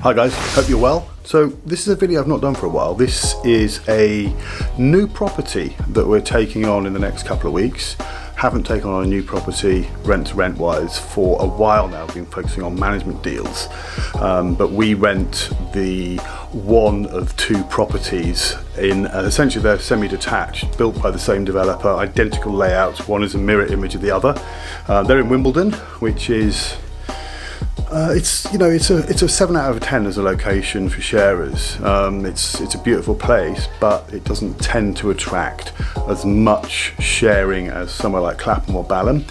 Hi guys, hope you're well. So this is a video I've not done for a while. This is a new property that we're taking on in the next couple of weeks. Haven't taken on a new property rent to rent wise for a while now. Been focusing on management deals, but we rent the one of two properties in essentially they're semi-detached, built by the same developer, identical layouts. One is a mirror image of the other. They're in Wimbledon, which is it's a 7 out of 10 as a location for sharers. It's a beautiful place, but it doesn't tend to attract as much sharing as somewhere like Clapham or Balham.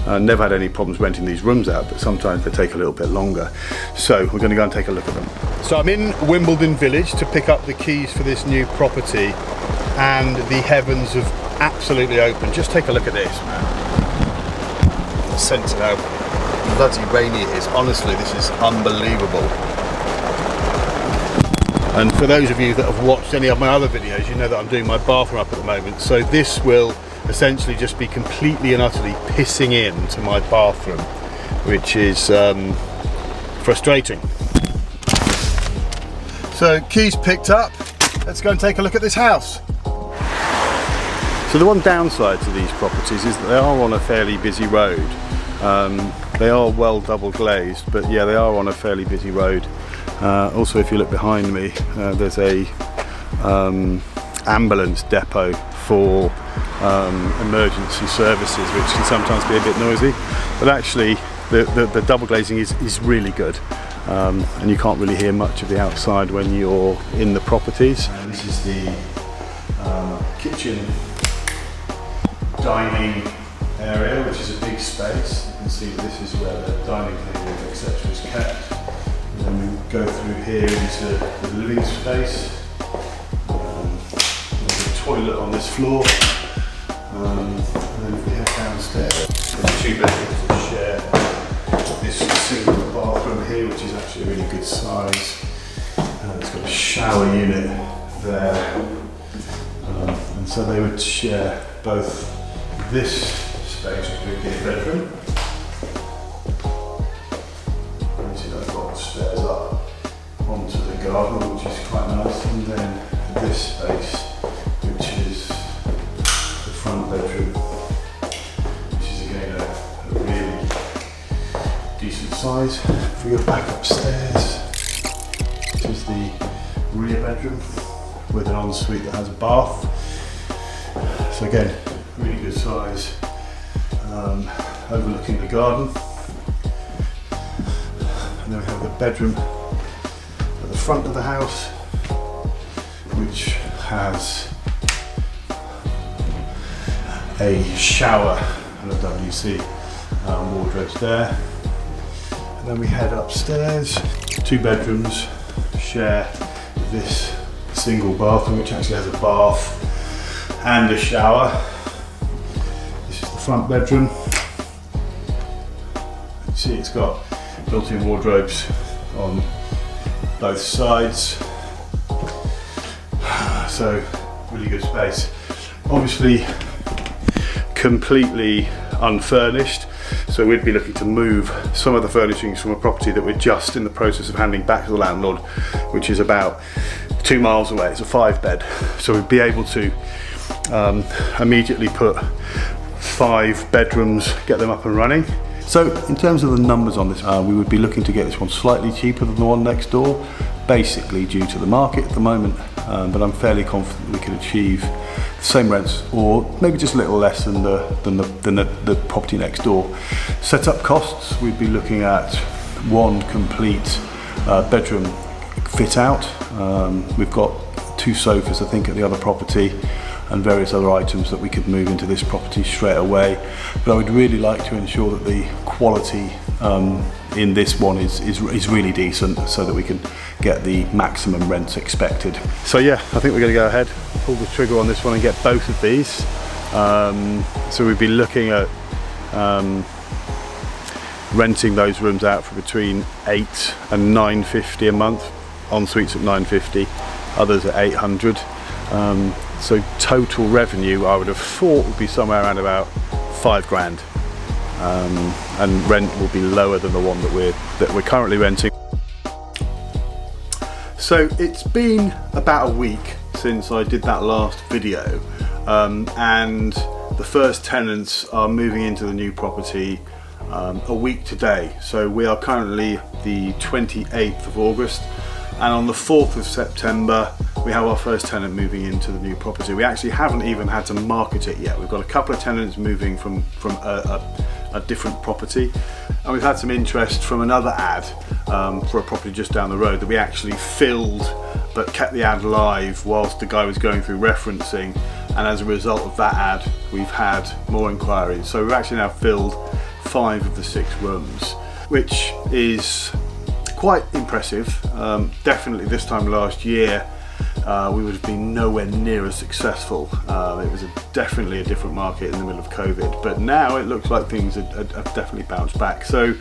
Never had any problems renting these rooms out, but sometimes they take a little bit longer. So we're going to go and take a look at them. So I'm in Wimbledon Village to pick up the keys for this new property, and the heavens have absolutely opened. Just take a look at this, man. Sense it out. Bloody rainy it is. Honestly, this is unbelievable. And for those of you that have watched any of my other videos, you know that I'm doing my bathroom up at the moment. So this will essentially just be completely and utterly pissing into my bathroom, which is frustrating. So keys picked up. Let's go and take a look at this house. So the one downside to these properties is that they are on a fairly busy road. They are well double glazed, but yeah, they are on a fairly busy road. Also, if you look behind me, there's a ambulance depot for emergency services, which can sometimes be a bit noisy, but actually the double glazing is really good, and you can't really hear much of the outside when you're in the properties. This is the kitchen dining area, which is a big space. You can see this is where the dining table, etc. is kept. And then we go through here into the living space. There's a toilet on this floor. And then if we head downstairs, there's two bedrooms that share this single bathroom here, which is actually a really good size. It's got a shower unit there. And so they would share both this space with the bedroom. You see that I've got stairs up onto the garden, which is quite nice, and then this space, which is the front bedroom, which is again a really decent size. If we go back upstairs, this is the rear bedroom with an ensuite that has a bath. So again, really good size. Overlooking the garden, and then we have the bedroom at the front of the house, which has a shower and a WC wardrobes there. And then we head upstairs. Two bedrooms share this single bathroom, which actually has a bath and a shower. This is the front bedroom. See, it's got built-in wardrobes on both sides, so really good space. Obviously completely unfurnished, so we'd be looking to move some of the furnishings from a property that we're just in the process of handing back to the landlord, which is about 2 miles away. It's a 5-bed, so we'd be able to immediately put 5 bedrooms, get them up and running. So in terms of the numbers on this, we would be looking to get this one slightly cheaper than the one next door, basically due to the market at the moment, but I'm fairly confident we could achieve the same rents, or maybe just a little less than the property next door. Setup costs, we'd be looking at one complete bedroom fit out. We've got 2 sofas, I think, at the other property, and various other items that we could move into this property straight away. But I would really like to ensure that the quality in this one is really decent, so that we can get the maximum rents expected. So yeah, I think we're going to go ahead, pull the trigger on this one and get both of these. So we'd be looking at renting those rooms out for between £8 and £9.50 a month. En suites at £9.50, others at £800. So total revenue, I would have thought, would be somewhere around about £5 grand, and rent will be lower than the one that we're currently renting. So it's been about a week since I did that last video, and the first tenants are moving into the new property a week today. So we are currently the 28th of August, and on the 4th of September we have our first tenant moving into the new property. We actually haven't even had to market it yet. We've got a couple of tenants moving from a different property, and we've had some interest from another ad for a property just down the road that we actually filled but kept the ad live whilst the guy was going through referencing, and as a result of that ad we've had more inquiries. So we've actually now filled 5 of the 6 rooms, which is quite impressive. Definitely this time last year we would have been nowhere near as successful. It was definitely a different market in the middle of COVID, but now it looks like things have definitely bounced back. So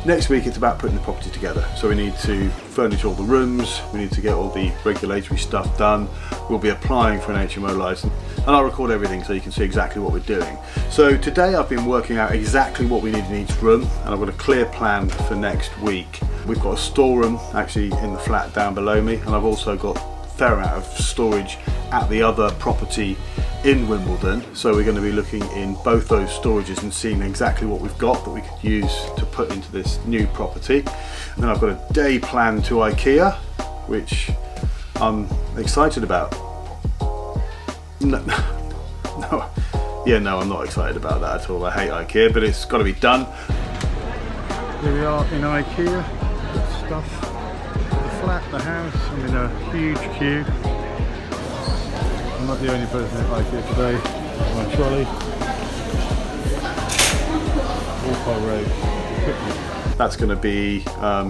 next week it's about putting the property together. So we need to furnish all the rooms, we need to get all the regulatory stuff done, we'll be applying for an HMO license, and I'll record everything so you can see exactly what we're doing. So today I've been working out exactly what we need in each room, and I've got a clear plan for next week. We've got a storeroom actually in the flat down below me, and I've also got a fair amount of storage at the other property in Wimbledon. So we're going to be looking in both those storages and seeing exactly what we've got that we could use to put into this new property. And then I've got a day plan to IKEA, which I'm excited about. No, I'm not excited about that at all. I hate IKEA, but it's got to be done. Here we are in IKEA. Got stuff. The flat, the house. I'm in a huge queue. I'm not the only person at IKEA today. My trolley. Walk by road. That's going to be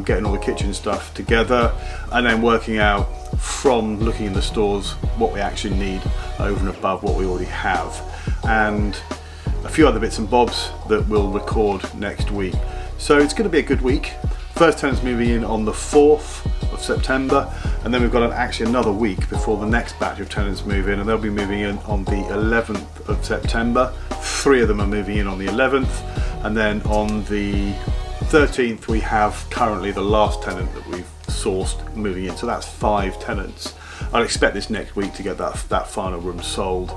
getting all the kitchen stuff together, and then working out from looking in the stores what we actually need over and above what we already have, and a few other bits and bobs that we'll record next week. So it's going to be a good week. First tenant's moving in on the 4th of September, and then we've got actually another week before the next batch of tenants move in, and they'll be moving in on the 11th of September. 3 of them are moving in on the 11th, and then on the 13th we have currently the last tenant that we've sourced moving in, so that's 5 tenants. I'd expect this next week to get that final room sold.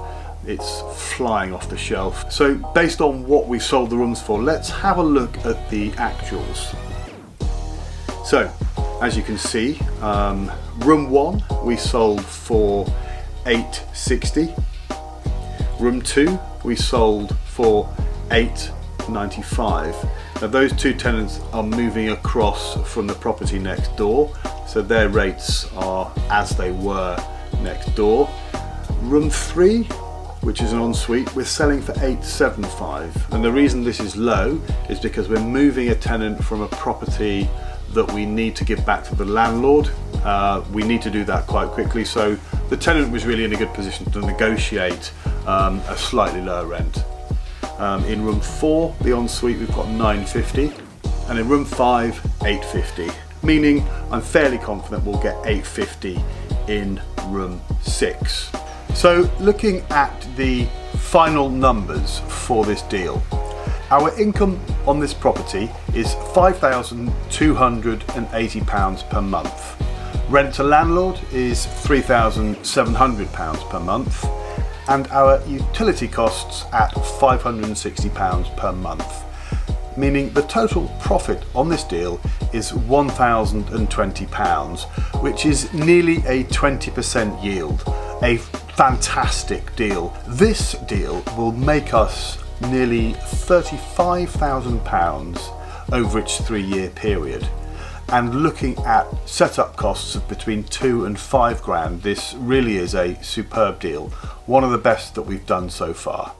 It's flying off the shelf. So based on what we've sold the rooms for, let's have a look at the actuals. So as you can see, room 1 we sold for $860. Room 2 we sold for $895. Now those 2 tenants are moving across from the property next door, so their rates are as they were next door. Room 3, which is an ensuite, we're selling for $875, and the reason this is low is because we're moving a tenant from a property that we need to give back to the landlord. We need to do that quite quickly, so the tenant was really in a good position to negotiate a slightly lower rent. In room 4, the ensuite, we've got $950, and in room 5, $850, meaning I'm fairly confident we'll get $850 in room 6. So looking at the final numbers for this deal, our income on this property is £5,280 per month. Rent to landlord is £3,700 per month, and our utility costs at £560 per month, meaning the total profit on this deal is £1,020, which is nearly a 20% yield. A fantastic deal. This deal will make us nearly £35,000 over its 3-year period. And looking at setup costs of between 2 and 5 grand, this really is a superb deal. One of the best that we've done so far.